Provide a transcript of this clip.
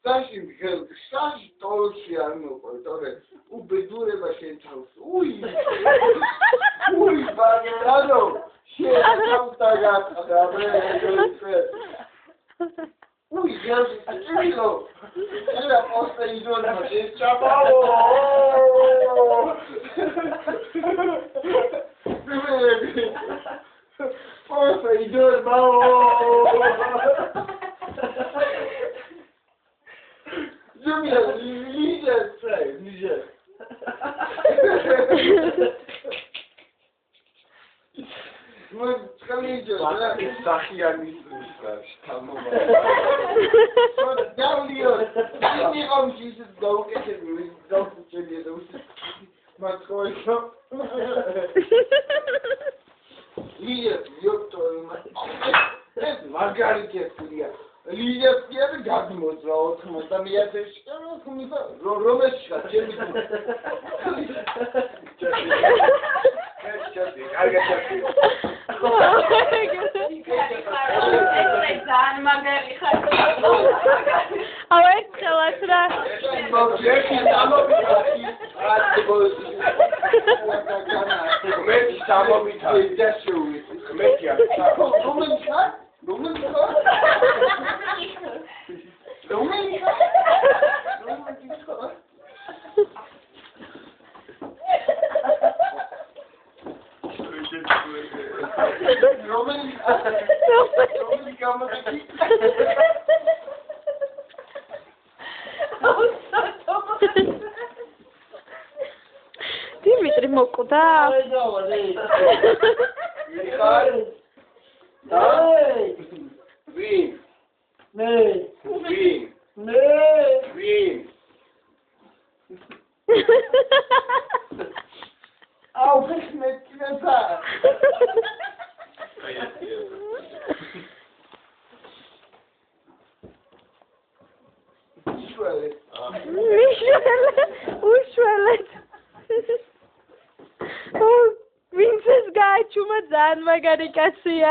Sashi tolshi ar moqotore ubedureba shen tavs ui bagado shen tavs tagabre ui gelsi atilo era posta idona shen chabao posta idona bao Nije. Mă scălinge, da? Sahianis, tamam. Davliyor. Niye amcisiz davul geçemiyor? Davul geçemiyor. Maskoysa. Nije, yok toyma. Margarita kuria. Lidia diye gadmos ra 90.000 ხმისა რომელშიც ჩემი ძალიან მაგარი ხარ ავეთ ხელას რა მოგექი დამოვიდაი მეტი დამოვიდაი დასშევი მეტია რომელია Dimitri mokuda. Au, met kinesa. Ushwelet. Oh, Vince's guy, chuma ძალიან მაგარი კაცია.